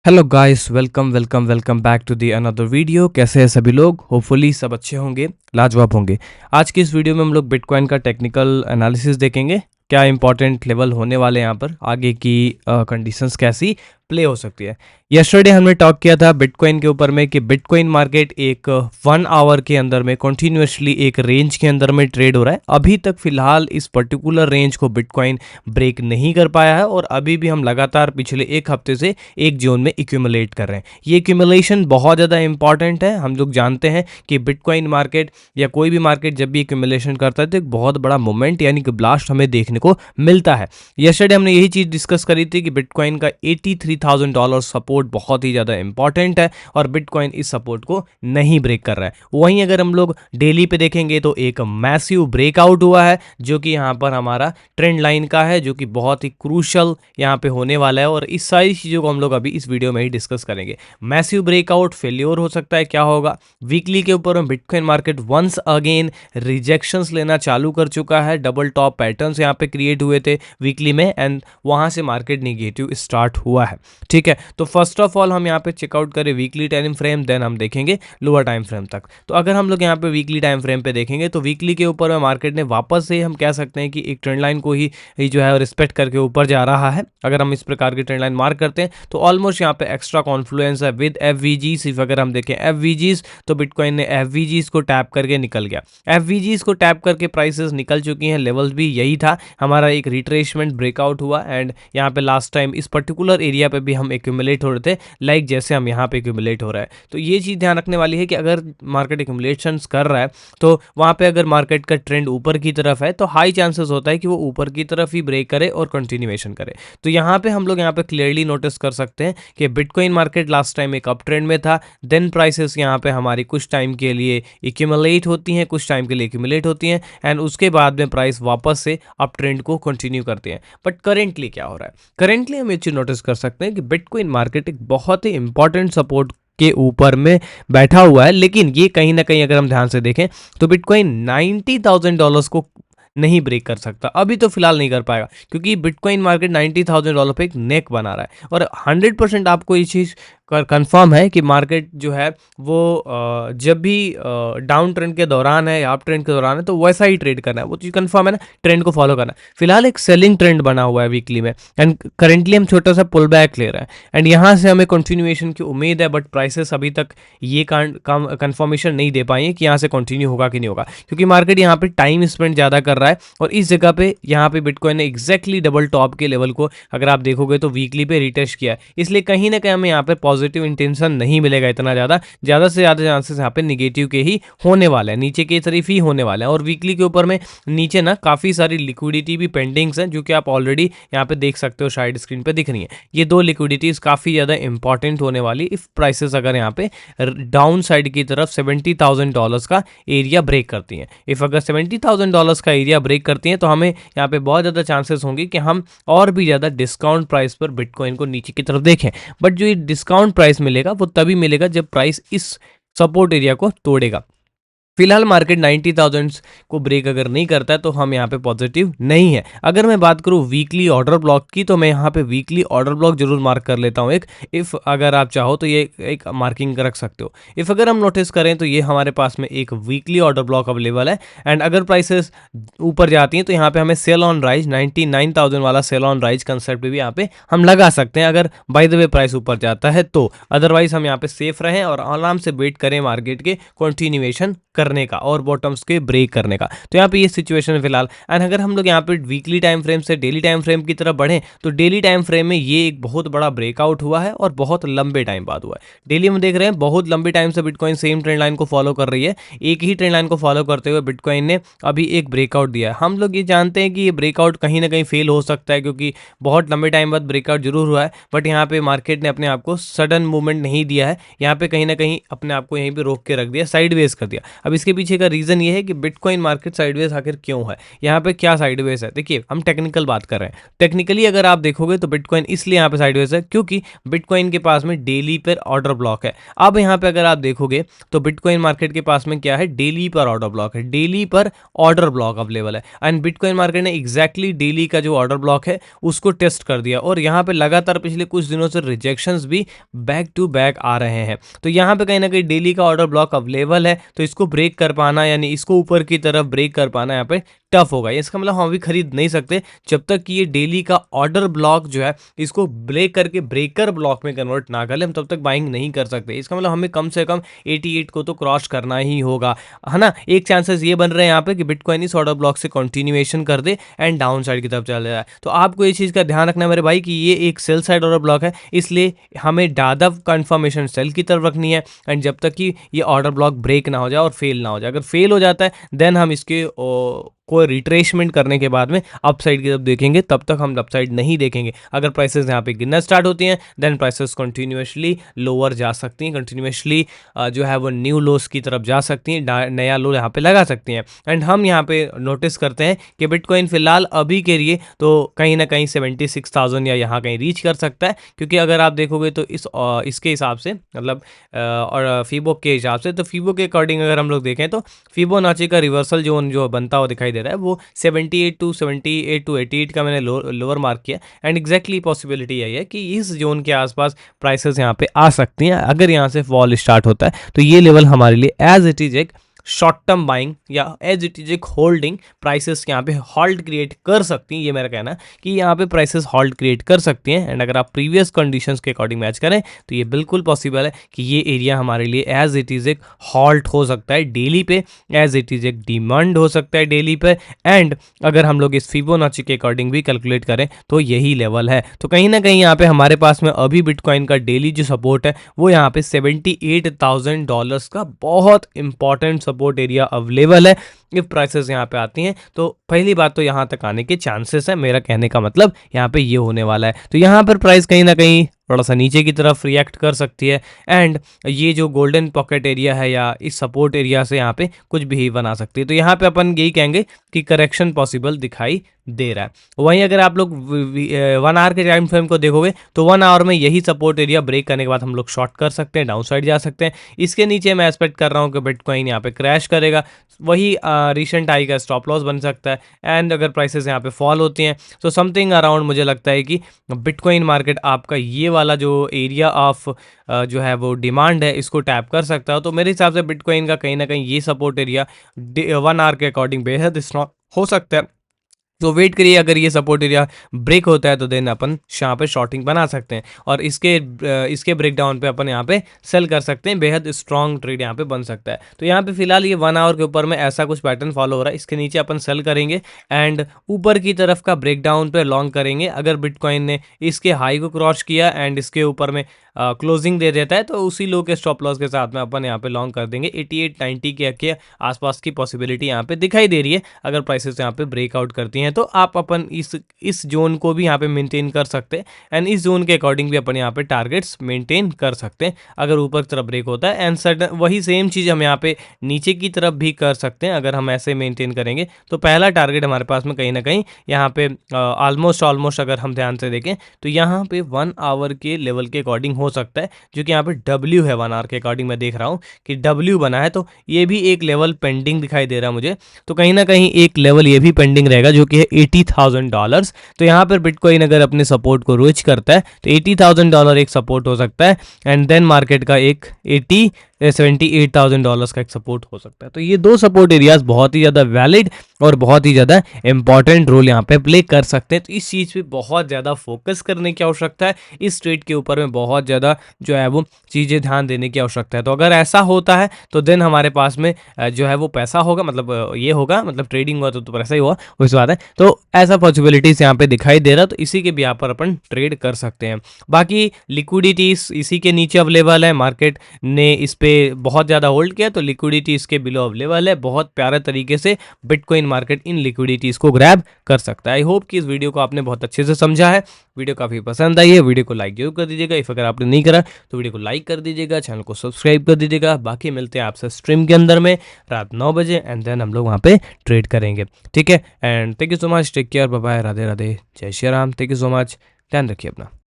Hello guys, welcome welcome welcome back to the another video. कैसे हैं सभी लोग? होपफुली सब अच्छे होंगे, लाजवाब होंगे। आज की इस वीडियो में हम लोग बिटकॉइन का टेक्निकल एनालिसिस देखेंगे। क्या इंपॉर्टेंट लेवल होने वाले हैं यहाँ पर, आगे की कंडीशंस कैसी प्ले हो सकती है। यस्टरडे हमने टॉक किया था बिटकॉइन के ऊपर में कि बिटकॉइन मार्केट एक 1 आवर के अंदर में कॉन्टिन्यूसली एक रेंज के अंदर में ट्रेड हो रहा है। अभी तक फिलहाल इस पर्टिकुलर रेंज को बिटकॉइन ब्रेक नहीं कर पाया है और अभी भी हम लगातार पिछले एक हफ्ते से एक जोन में इक्यूमुलेट कर रहे हैं। ये इक्यूमुलेशन बहुत ज़्यादा इंपॉर्टेंट है। हम लोग जानते हैं कि बिटकॉइन मार्केट या कोई भी मार्केट जब भी इक्यूमुलेशन करता है तो एक बहुत बड़ा मोमेंट यानी कि ब्लास्ट हमें देखने को मिलता है। यस्टरडे हमने यही चीज़ डिस्कस करी थी कि बिटकॉइन का $83,000 सपोर्ट बहुत ही ज़्यादा इंपॉर्टेंट है और बिटकॉइन इस सपोर्ट को नहीं ब्रेक कर रहा है। वहीं अगर हम लोग डेली पे देखेंगे तो एक मैसिव ब्रेकआउट हुआ है जो कि यहाँ पर हमारा ट्रेंड लाइन का है, जो कि बहुत ही क्रूशल यहाँ पे होने वाला है और इस सारी चीज़ों को हम लोग अभी इस वीडियो में ही डिस्कस करेंगे। मैसिव ब्रेकआउट फेल्योर हो सकता है, क्या होगा वीकली के ऊपर में bitcoin market once again rejections लेना चालू कर चुका है। डबल टॉप पैटर्न्स यहाँ पे क्रिएट हुए थे वीकली में एंड वहाँ से मार्केट निगेटिव स्टार्ट हुआ है। ठीक है, तो फर्स्ट ऑफ ऑल हम यहाँ पे चेकआउट करें वीकली टाइम फ्रेम, देन हम देखेंगे लोअर टाइम फ्रेम तक। तो अगर हम लोग यहाँ पे वीकली टाइम फ्रेम पे देखेंगे तो वीकली के ऊपर में मार्केट ने वापस से हम कह सकते हैं कि एक ट्रेंड लाइन को ही जो है रिस्पेक्ट करके ऊपर जा रहा है। अगर हम इस प्रकार की ट्रेंड लाइन मार्क करते हैं तो ऑलमोस्ट यहाँ पे एक्स्ट्रा कॉन्फ्लुएंस है विद एफवीजीज। इफ अगर हम देखें एफवीजीज तो बिटकॉइन ने एफवीजीज को टैप करके निकल गया। एफवीजीज को टैप करके प्राइसेस निकल चुकी हैं। लेवल्स भी यही था, हमारा एक रिट्रेसमेंट ब्रेकआउट हुआ एंड यहाँ पे लास्ट टाइम इस पर्टिकुलर एरिया पे भी हम एक्यूमुलेट हो रहे थे, लाइक जैसे हम यहाँ पे एक्यूमुलेट हो रहा है। तो ये चीज़ ध्यान रखने वाली है कि अगर मार्केट एक्यूमुलेशन कर रहा है तो वहाँ पे अगर मार्केट का ट्रेंड ऊपर की तरफ है तो हाई चांसेस होता है कि वो ऊपर की तरफ ही ब्रेक करे और कंटिन्यूएशन करे। तो यहाँ पे हम लोग यहाँ पे क्लियरली नोटिस कर सकते हैं कि बिटकॉइन मार्केट लास्ट टाइम एक अप ट्रेंड में था, देन प्राइसेस यहाँ पे हमारी कुछ टाइम के लिए एक्यूमुलेट होती हैं, कुछ टाइम के लिए एक्यूमुलेट होती हैं एंड उसके बाद में प्राइस वापस से अप ट्रेंड को कंटिन्यू करते हैं। बट करेंटली क्या हो रहा है? करेंटली हम ये चीज़ नोटिस कर सकते हैं कि बिटकॉइन मार्केट एक बहुत ही इंपॉर्टेंट सपोर्ट के ऊपर में बैठा हुआ है, लेकिन ये कहीं ना कहीं अगर हम ध्यान से देखें तो बिटकॉइन $90,000 को नहीं ब्रेक कर सकता। अभी तो फिलहाल नहीं कर पाएगा क्योंकि बिटकॉइन मार्केट $90,000 पे एक नेक बना रहा है और 100% आपको ये चीज़ कंफर्म है कि मार्केट जो है वो जब भी डाउन ट्रेंड के दौरान है या अप ट्रेंड के दौरान है तो वैसा ही ट्रेड करना है। वो चीज़ कंफर्म है ना, ट्रेंड को फॉलो करना है। फिलहाल एक सेलिंग ट्रेंड बना हुआ है वीकली में एंड करेंटली हम छोटा सा पुल बैक ले रहे हैं एंड यहाँ से हमें कंटिन्यूएशन की उम्मीद है, बट प्राइसेस अभी तक ये कंफर्मेशन नहीं दे पाई है कि यहाँ से कंटिन्यू होगा कि नहीं होगा, क्योंकि मार्केट यहाँ पे टाइम स्पेंड ज़्यादा कर रहा है और इस जगह पे यहाँ पे बिटकॉइन ने एग्जैक्टली डबल टॉप के लेवल को अगर आप देखोगे तो वीकली पे रिटेस्ट किया है। इसलिए कहीं ना कहीं हमें यहाँ पे पॉजिटिव इंटेंशन नहीं मिलेगा इतना ज़्यादा से ज़्यादा चांसेस यहाँ पे निगेटिव के ही होने वाले हैं, नीचे की तरफ ही होने वाले हैं। और वीकली के ऊपर में नीचे ना काफ़ी सारी लिक्विडिटी भी पेंडिंग्स हैं जो कि आप ऑलरेडी यहाँ पे देख सकते हो, शायद स्क्रीन पे दिख रही है। ये दो लिक्विडिटीज़ काफ़ी ज़्यादा इंपॉर्टेंट होने वाली इफ प्राइसेस अगर यहाँ पे डाउन साइड की तरफ $70,000 का एरिया ब्रेक करती हैं। इफ अगर $70,000 का एरिया ब्रेक करती हैं तो हमें यहाँ पे बहुत ज़्यादा चांसेस होंगे कि हम और भी ज़्यादा डिस्काउंट प्राइस पर बिटकॉइन को नीचे की तरफ देखें। बट जो ये डिस्काउंट प्राइस मिलेगा वो तभी मिलेगा जब प्राइस इस सपोर्ट एरिया को तोड़ेगा। फिलहाल मार्केट 90,000 को ब्रेक अगर नहीं करता है तो हम यहाँ पे पॉजिटिव नहीं है। अगर मैं बात करूँ वीकली ऑर्डर ब्लॉक की तो मैं यहाँ पे वीकली ऑर्डर ब्लॉक जरूर मार्क कर लेता हूँ एक। इफ़ अगर आप चाहो तो ये एक मार्किंग रख सकते हो। इफ़ अगर हम नोटिस करें तो ये हमारे पास में एक वीकली ऑर्डर ब्लॉक अवेलेबल है एंड अगर प्राइसेस ऊपर जाती हैं तो यहाँ पे हमें सेल ऑन राइज 99,000 वाला सेल ऑन राइज कंसेप्ट भी यहाँ पे हम लगा सकते हैं अगर बाय द वे प्राइस ऊपर जाता है तो। अदरवाइज हम यहाँ पे सेफ रहें और आराम से वेट करें मार्केट के कंटिन्यूएशन करने का और बॉटम्स के ब्रेक करने का। तो यहाँ पे ये सिचुएशन है फिलहाल। एंड अगर हम लोग यहाँ पे वीकली टाइम फ्रेम से डेली टाइम फ्रेम की तरफ बढ़ें तो डेली टाइम फ्रेम में ये एक बहुत बड़ा ब्रेकआउट हुआ है और बहुत लंबे टाइम बाद हुआ है। डेली हम देख रहे हैं बहुत लंबे टाइम से बिटकॉइन सेम ट्रेंड लाइन को फॉलो कर रही है। एक ही ट्रेंड लाइन को फॉलो करते हुए बिटकॉइन ने अभी एक ब्रेकआउट दिया है। हम लोग ये जानते हैं कि ये ब्रेकआउट कहीं ना कहीं फेल हो सकता है क्योंकि बहुत लंबे टाइम बाद ब्रेकआउट जरूर हुआ है, बट यहाँ पे मार्केट ने अपने आप को सडन मूवमेंट नहीं दिया है। यहाँ पे कहीं ना कहीं अपने आप को यहीं पे रोक के रख दिया, साइडवेज कर दिया। अब इसके पीछे का रीज़न ये है कि बिटकॉइन मार्केट साइडवेज आखिर क्यों है, यहाँ पे क्या साइडवेज है। देखिए हम टेक्निकल बात कर रहे हैं, टेक्निकली अगर आप देखोगे तो बिटकॉइन इसलिए यहाँ पे साइडवेज है क्योंकि बिटकॉइन के पास में डेली पर ऑर्डर ब्लॉक है। अब यहाँ पे अगर आप देखोगे तो बिटकॉइन मार्केट के पास में क्या है, डेली पर ऑर्डर ब्लॉक है, डेली पर ऑर्डर ब्लॉक अवेलेबल है। एंड बिटकॉइन मार्केट ने एग्जैक्टली डेली का जो ऑर्डर ब्लॉक है उसको टेस्ट कर दिया और यहाँ पे लगातार पिछले कुछ दिनों से रिजेक्शंस भी बैक टू बैक आ रहे हैं। तो यहाँ पे कहीं ना कहीं डेली का ऑर्डर ब्लॉक अवेलेबल है, तो इसको ब्रेक कर पाना यानी इसको ऊपर की तरफ ब्रेक कर पाना यहाँ पे टफ होगा। इसका मतलब हम अभी खरीद नहीं सकते जब तक कि ये डेली का ऑर्डर ब्लॉक जो है इसको ब्रेक करके ब्रेकर ब्लॉक में कन्वर्ट ना कर ले, हम तब तक बाइंग नहीं कर सकते। इसका मतलब हमें कम से कम 88 को तो क्रॉस करना ही होगा, है ना। एक चांसेस ये बन रहे हैं यहाँ पे कि बिटकॉइन इस ऑर्डर ब्लॉक से कंटिन्यूएशन कर दे एंड डाउन साइड की तरफ चला जाए। तो आपको ये चीज़ का ध्यान रखना है मेरे भाई कि ये एक सेल साइड ऑर्डर ब्लॉक है, इसलिए हमें ज़्यादा कंफर्मेशन सेल की तरफ रखनी है एंड जब तक कि ये ऑर्डर ब्लॉक ब्रेक ना हो जाए और फेल ना हो जाए। अगर फेल हो जाता है देन हम इसके कोई रिट्रेसमेंट करने के बाद में अपसाइड की तरफ देखेंगे, तब तक हम अपसाइड नहीं देखेंगे। अगर प्राइसेस यहाँ पे गिरना स्टार्ट होती हैं देन प्राइसेस कंटिन्यूसली लोअर जा सकती हैं, कंटिन्यूसली जो है वो न्यू लोस की तरफ जा सकती हैं, नया लो यहाँ पे लगा सकती हैं। एंड हम यहाँ पे नोटिस करते हैं कि बिटकॉइन फिलहाल अभी के लिए तो कहीं ना कहीं 76,000 या यहाँ कहीं रीच कर सकता है, क्योंकि अगर आप देखोगे तो इसके हिसाब से मतलब और फीबो के हिसाब से, तो फीबो के अकॉर्डिंग अगर हम लोग देखें तो फिबोनाची का रिवर्सल जोन जो बनता हुआ दिखाई दे रहा है वो 78 टू 88 का मैंने लोअर मार्क किया एंड एग्जैक्टली पॉसिबिलिटी यही है कि इस जोन के आसपास प्राइसेस यहाँ पे आ सकती हैं। अगर यहाँ से फॉल स्टार्ट होता है तो ये लेवल हमारे लिए एज इट इज एक शॉर्ट टर्म बाइंग या एज इट इज एक होल्डिंग प्राइसेस यहाँ पे हॉल्ट क्रिएट कर सकती हैं। ये मेरा कहना है कि यहाँ पे प्राइसेस हॉल्ट क्रिएट कर सकती हैं एंड अगर आप प्रीवियस कंडीशंस के अकॉर्डिंग मैच करें तो ये बिल्कुल पॉसिबल है कि ये एरिया हमारे लिए एज इट इज़ एक हॉल्ट हो सकता है डेली पे, एज इट इज़ एक डिमांड हो सकता है डेली पे। एंड अगर हम लोग इस फिबोनाची के अकॉर्डिंग भी कैलकुलेट करें तो यही लेवल है। तो कहीं ना कहीं यहाँ पे हमारे पास में अभी बिटकॉइन का डेली जो सपोर्ट है वो यहाँ पे $78,000 का बहुत इंपॉर्टेंट सपोर्ट एरिया अवेलेबल है। इफ प्राइसेस यहाँ पे आती हैं तो पहली बात तो यहाँ तक आने के चांसेस है, मेरा कहने का मतलब यहाँ पे ये होने वाला है। तो यहाँ पर प्राइस कहीं ना कहीं थोड़ा सा नीचे की तरफ रिएक्ट कर सकती है एंड ये जो गोल्डन पॉकेट एरिया है या इस सपोर्ट एरिया से यहाँ पे कुछ भी बना सकती है। तो यहाँ पे अपन यही कहेंगे कि करेक्शन पॉसिबल दिखाई दे रहा है। वहीं अगर आप लोग 1 आवर के टाइम फ्रेम को देखोगे तो 1 आवर में यही सपोर्ट एरिया ब्रेक करने के बाद हम लोग शॉर्ट कर सकते हैं, डाउन साइड जा सकते हैं। इसके नीचे मैं एक्सपेक्ट कर रहा हूँ कि बिटकॉइन यहाँ पे क्रैश करेगा, वही रिसेंट हाई का स्टॉप लॉस बन सकता है। एंड अगर प्राइसेस यहाँ पे फॉल होती हैं तो समथिंग अराउंड मुझे लगता है कि बिटकॉइन मार्केट आपका ये वाला जो एरिया ऑफ जो है वो डिमांड है इसको टैप कर सकता है। तो मेरे हिसाब से बिटकॉइन का कहीं ना कहीं ये सपोर्ट एरिया 1 आवर के अकॉर्डिंग बेहद स्ट्रॉन्ग हो सकता है। तो वेट करिए, अगर ये सपोर्ट एरिया ब्रेक होता है तो देन अपन यहाँ पे शॉर्टिंग बना सकते हैं और इसके ब्रेक डाउन पे अपन यहाँ पे सेल कर सकते हैं, बेहद स्ट्रॉन्ग ट्रेड यहाँ पे बन सकता है। तो यहाँ पे फिलहाल ये 1 आवर के ऊपर में ऐसा कुछ पैटर्न फॉलो हो रहा है, इसके नीचे अपन सेल करेंगे एंड ऊपर की तरफ का ब्रेक डाउन पे लॉन्ग करेंगे। अगर बिटकॉइन ने इसके हाई को क्रॉस किया एंड इसके ऊपर में क्लोजिंग दे देता है तो उसी लो के स्टॉप लॉस के साथ में अपन यहाँ पे लॉन्ग कर देंगे। 88-90 के आसपास की पॉसिबिलिटी यहाँ पे दिखाई दे रही है। अगर प्राइसेस यहाँ पे ब्रेकआउट करती हैं तो आप अपन इस जोन को भी यहाँ पे मेंटेन कर सकते हैं एंड इस जोन के अकॉर्डिंग भी अपन यहाँ पे टारगेट्स मेंटेन कर सकते हैं अगर ऊपर की तरफ ब्रेक होता है। एंड सडन वही सेम चीज़ हम यहाँ पे नीचे की तरफ भी कर सकते हैं अगर हम ऐसे मेंटेन करेंगे। तो पहला टारगेट हमारे पास में कहीं ना कहीं यहाँ पे ऑलमोस्ट अगर हम ध्यान से देखें तो यहाँ पे 1 आवर के लेवल के अकॉर्डिंग हो सकता है, जो कि यहाँ पे W है 1 आवर के अकॉर्डिंग मैं देख रहा हूँ कि W बना है। तो ये भी एक लेवल पेंडिंग दिखाई दे रहा है मुझे, तो कहीं ना कहीं एक लेवल ये भी पेंडिंग रहेगा जो कि है $80,000। तो यहाँ पर बिटकॉइन अगर अपने सपोर्ट को रीच करता है तो $80,000 एक सपोर्ट हो सकता है एंड देन मार्केट का एक $78,000 का एक सपोर्ट हो सकता है। तो ये दो सपोर्ट एरियाज बहुत ही ज़्यादा वैलिड और बहुत ही ज़्यादा इंपॉर्टेंट रोल यहाँ पे प्ले कर सकते हैं। तो इस चीज़ पे बहुत ज़्यादा फोकस करने की आवश्यकता है, इस ट्रेड के ऊपर में बहुत ज़्यादा जो है वो चीज़ें ध्यान देने की आवश्यकता है। तो अगर ऐसा होता है तो देन हमारे पास में जो है वो पैसा होगा, मतलब ये होगा, मतलब ट्रेडिंग हुआ तो पैसा ही हुआ, उस बात है। तो ऐसा पॉसिबिलिटीज यहाँ पे दिखाई दे रहा, तो इसी के भी यहाँ पर अपन ट्रेड कर सकते हैं। बाकी लिक्विडिटी इसी के नीचे अवेलेबल है, मार्केट ने इस पे बहुत ज़्यादा होल्ड किया तो लिक्विडिटी इसके बिलो अवेलेबल है। बहुत प्यारे तरीके से बिटकॉइन मार्केट इन लिक्विडिटीज़ को ग्रैब कर सकता है। आई होप कि इस वीडियो को आपने बहुत अच्छे से समझा है, वीडियो काफ़ी पसंद आई है। वीडियो को लाइक जरूर कर दीजिएगा, इफ अगर आपने नहीं करा तो वीडियो को लाइक कर दीजिएगा, चैनल को सब्सक्राइब कर दीजिएगा। बाकी मिलते हैं आपसे स्ट्रीम के अंदर में रात 9 बजे, एंड देन हम लोग वहाँ पे ट्रेड करेंगे, ठीक है। And thank you so much, take care, bye bye, Radhe Radhe, जय Shri Ram, thank you so much, ध्यान रखिए अपना।